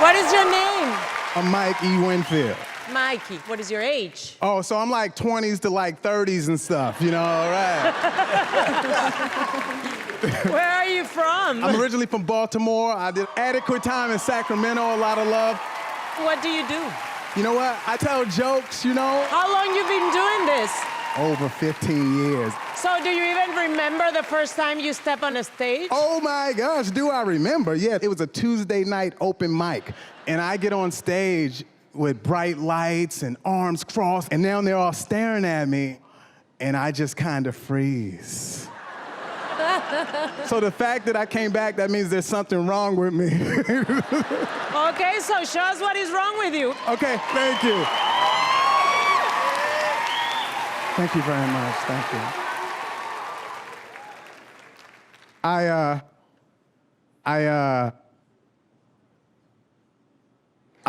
What is your name? I'm Mikey Winfield. Mikey. What is your age? Oh, so I'm like 20s to like 30s and stuff, you know, right? Where are you from? I'm originally from Baltimore. I did adequate time in Sacramento, a lot of love. What do you do? You know what? I tell jokes, you know. How long you been doing this? Over 15 years. So do you even remember the first time you stepped on a stage? Oh my gosh, do I remember? Yeah, it was a Tuesday night open mic. And I get on stage with bright lights and arms crossed, and now they're all staring at me, and I just kind of freeze. So the fact that I came back, that means there's something wrong with me. Okay, so show us what is wrong with you. Okay, thank you. Thank you very much, thank you. I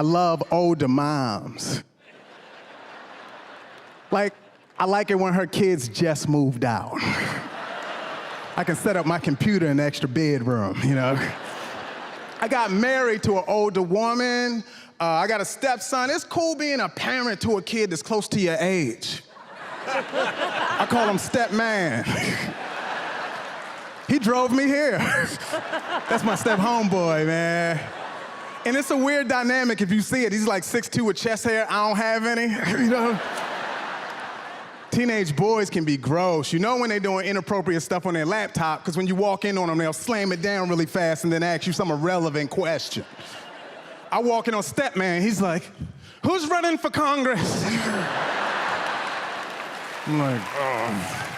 love older moms. Like, I like it when her kids just moved out. I can set up my computer in the extra bedroom, you know? I got married to an older woman. I got a stepson. It's cool being a parent to a kid that's close to your age. I call him Stepman. He drove me here. That's my step homeboy, man. And it's a weird dynamic if you see it. He's like 6'2" with chest hair. I don't have any, you know? Teenage boys can be gross. You know when they're doing inappropriate stuff on their laptop, because when you walk in on them, they'll slam it down really fast and then ask you some irrelevant question. I walk in on Stepman, he's like, who's running for Congress? I'm like, oh,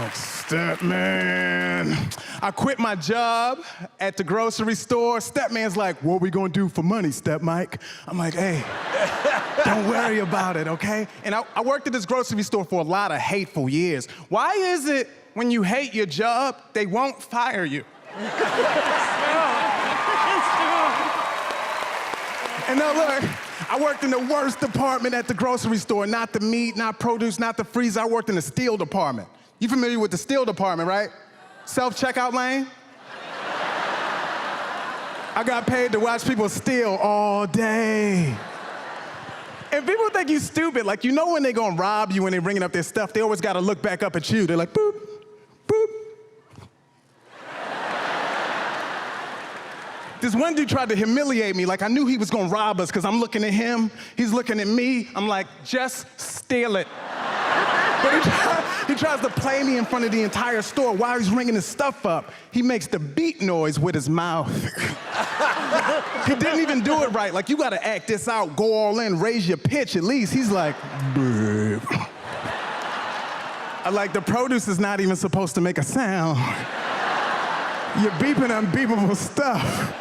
like, Stepman. I quit my job at the grocery store. Stepman's like, what are we gonna do for money, Step Mike? I'm like, hey, don't worry about it, okay? And I worked at this grocery store for a lot of hateful years. Why is it when you hate your job, they won't fire you? And now look, I worked in the worst department at the grocery store, not the meat, not produce, not the freezer. I worked in the steel department. You familiar with the steel department, right? Self-checkout lane? I got paid to watch people steal all day. And people think you stupid. Like, you know when they're gonna rob you when they're bringing up their stuff, they always gotta look back up at you. They're like, boop, boop. This one dude tried to humiliate me, like I knew he was gonna rob us because I'm looking at him, he's looking at me. I'm like, just steal it. But he tries to play me in front of the entire store while he's ringing his stuff up. He makes the beat noise with his mouth. He didn't even do it right. Like, you gotta act this out, go all in, raise your pitch at least. He's like, bruh. Like, the produce is not even supposed to make a sound. You're beeping unbeepable stuff.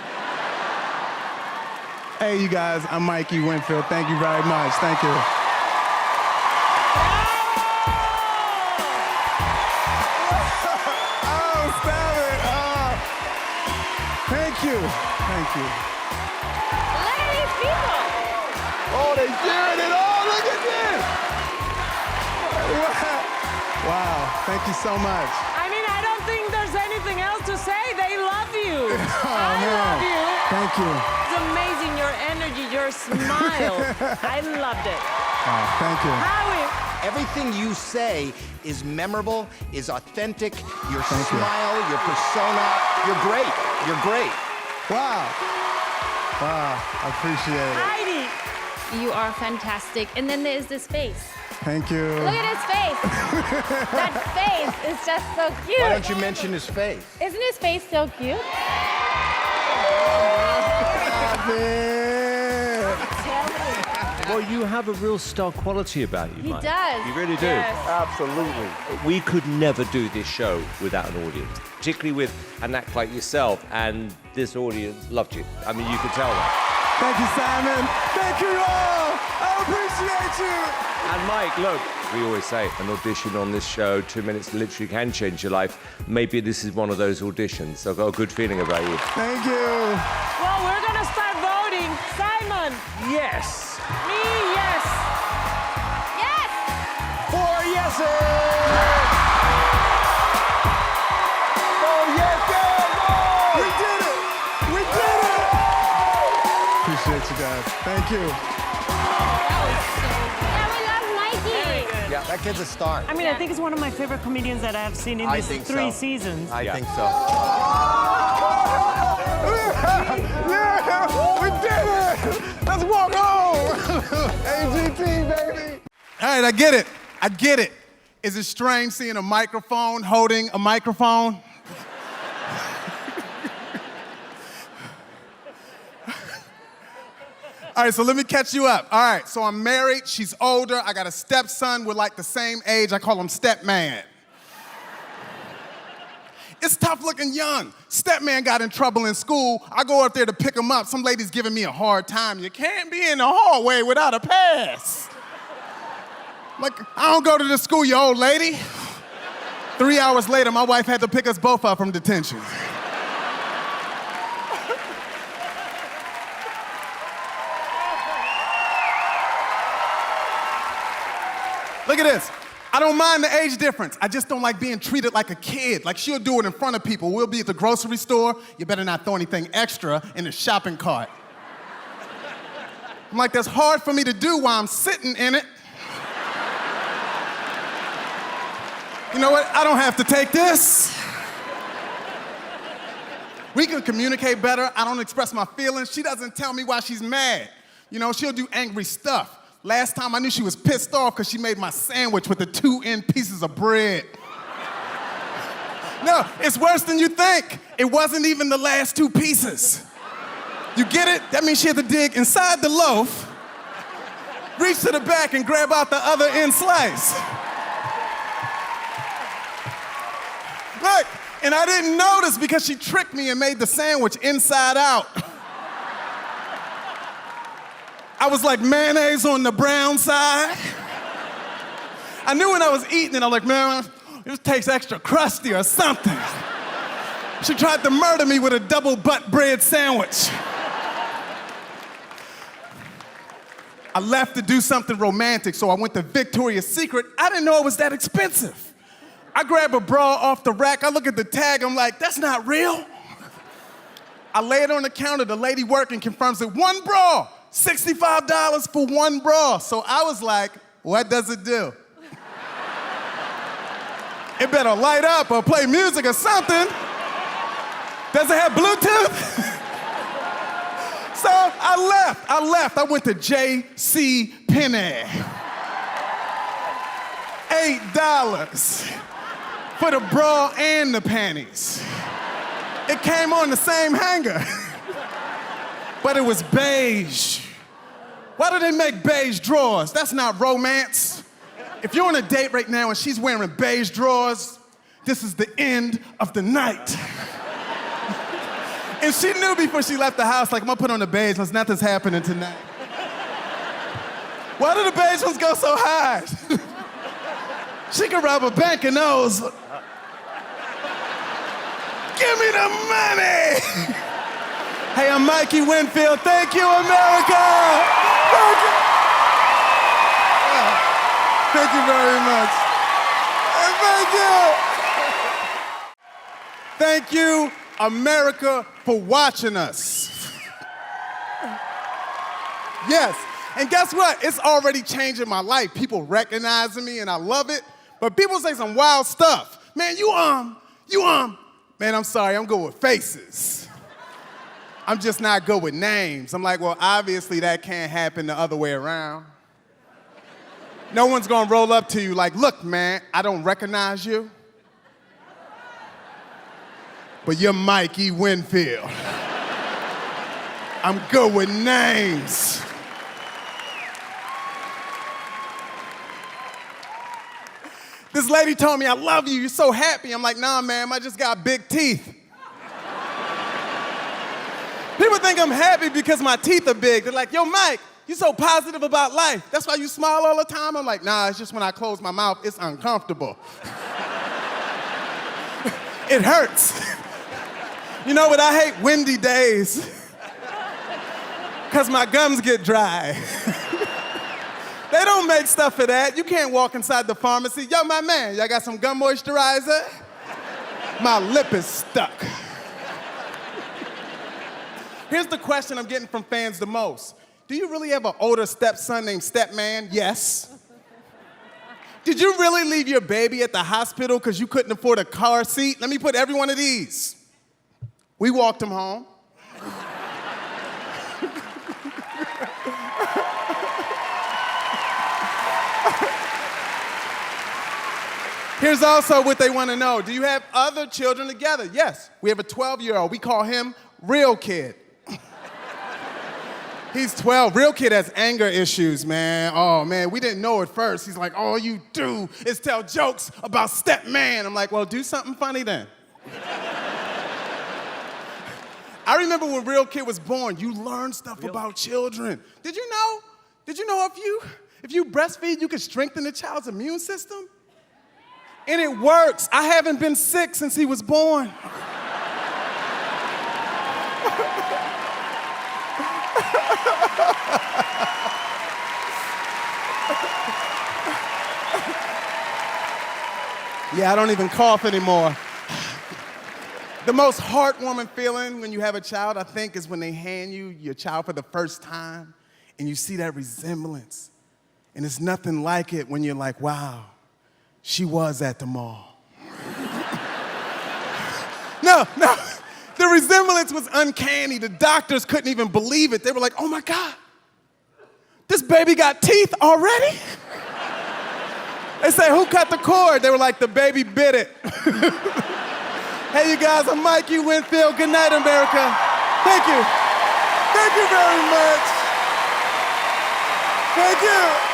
Hey, you guys, I'm Mikey Winfield. Thank you very much. Thank you. Thank you. Thank you. Look at these people. Oh, they cheering it. Oh, look at this. Wow. Thank you so much. I mean, I don't think there's anything else to say. They love you. Oh, I love you. Thank you. It's amazing, your energy, your smile. I loved it. Oh, thank you. Howie. Everything you say is memorable, is authentic. Your Thank smile, your persona. You're great. You're great. Wow. Wow. I appreciate it. Heidi. You are fantastic. And then there's this face. Thank you. Look at his face. That face is just so cute. Why don't you mention his face? Isn't his face so cute? Well, you have a real star quality about you, He Mike. does. You really do. Yes. Absolutely. We could never do this show without an audience, particularly with a knack like yourself, and this audience loved you. I mean, you could tell that. Thank you, Simon. Thank you all. I appreciate you. And Mike, look, we always say an audition on this show, 2 minutes literally can change your life. Maybe this is one of those auditions. So I've got a good feeling about you. Thank you. Well, we're gonna start voting. Simon. Yes. Me, yes. Yes! 4 yeses! We did it. We did it. Appreciate Thank you. Yeah, we love Mikey. Yeah, that kid's a star. I mean, I think it's one of my favorite comedians that I have seen in I these think three so. seasons. I think so. Yeah, we did it! Let's walk home! AGT, baby! All right, I get it. I get it. Is it strange seeing a microphone holding a microphone? All right, so let me catch you up. All right, so I'm married, she's older, I got a stepson, we're like the same age, I call him Stepman. It's tough looking young. Stepman got in trouble in school. I go up there to pick him up. Some lady's giving me a hard time. You can't be in the hallway without a pass. Like, I don't go to the school, you old lady. 3 hours later, my wife had to pick us both up from detention. Look at this. I don't mind the age difference. I just don't like being treated like a kid. Like, she'll do it in front of people. We'll be at the grocery store. You better not throw anything extra in the shopping cart. I'm like, that's hard for me to do while I'm sitting in it. You know what? I don't have to take this. We can communicate better. I don't express my feelings. She doesn't tell me why she's mad. You know, she'll do angry stuff. Last time I knew she was pissed off because she made my sandwich with the 2 end pieces of bread. No, it's worse than you think. It wasn't even the last 2 pieces. You get it? That means she had to dig inside the loaf, reach to the back and grab out the other end slice. Look, and I didn't notice because she tricked me and made the sandwich inside out. I was like mayonnaise on the brown side. I knew when I was eating it, I was like, man, this tastes extra crusty or something. She tried to murder me with a double butt bread sandwich. I left to do something romantic, so I went to Victoria's Secret. I didn't know it was that expensive. I grab a bra off the rack, I look at the tag, I'm like, that's not real. I lay it on the counter, the lady working confirms it, 1 bra. $65 for 1 bra. So I was like, what does it do? It better light up or play music or something. Does it have Bluetooth? So I left. I went to J.C. Penney. $8 for the bra and the panties. It came on the same hanger. But it was beige. Why do they make beige drawers? That's not romance. If you're on a date right now and she's wearing beige drawers, this is the end of the night. And she knew before she left the house, like, I'm gonna put on the beige because nothing's happening tonight. Why do the beige ones go so high? She could rob a bank in those. Give me the money! Hey, I'm Mikey Winfield. Thank you, America! Thank you! Thank you very much. Thank you! Thank you, America, for watching us. Yes, and guess what? It's already changing my life. People recognizing me, and I love it. But people say some wild stuff. Man, man, I'm sorry, I'm good with faces. I'm just not good with names. I'm like, well, obviously that can't happen the other way around. No one's gonna roll up to you like, look, man, I don't recognize you, but you're Mikey Winfield. I'm good with names. This lady told me, I love you, you're so happy. I'm like, nah, ma'am, I just got big teeth. People think I'm happy because my teeth are big. They're like, yo, Mike, you're so positive about life. That's why you smile all the time? I'm like, nah, it's just when I close my mouth, it's uncomfortable. It hurts. You know what, I hate windy days because my gums get dry. They don't make stuff for that. You can't walk inside the pharmacy. Yo, my man, y'all got some gum moisturizer? My lip is stuck. Here's the question I'm getting from fans the most. Do you really have an older stepson named Stepman? Yes. Did you really leave your baby at the hospital because you couldn't afford a car seat? Let me put every one of these. We walked him home. Here's also what they want to know. Do you have other children together? Yes. We have a 12-year-old. We call him Real Kid. He's 12. Real Kid has anger issues, man. Oh, man, we didn't know at first. He's like, all you do is tell jokes about Stepman. I'm like, well, do something funny then. I remember when Real Kid was born, you learned stuff about children. Did you know if you breastfeed, you can strengthen the child's immune system? And it works. I haven't been sick since he was born. Yeah, I don't even cough anymore. The most heartwarming feeling when you have a child, I think, is when they hand you your child for the first time and you see that resemblance. And it's nothing like it when you're like, wow, she was at the mall. No, the resemblance was uncanny. The doctors couldn't even believe it. They were like, oh my God, this baby got teeth already? They said, who cut the cord? They were like, the baby bit it. Hey, you guys, I'm Mikey, Winfield. Good night, America. Thank you. Thank you very much. Thank you.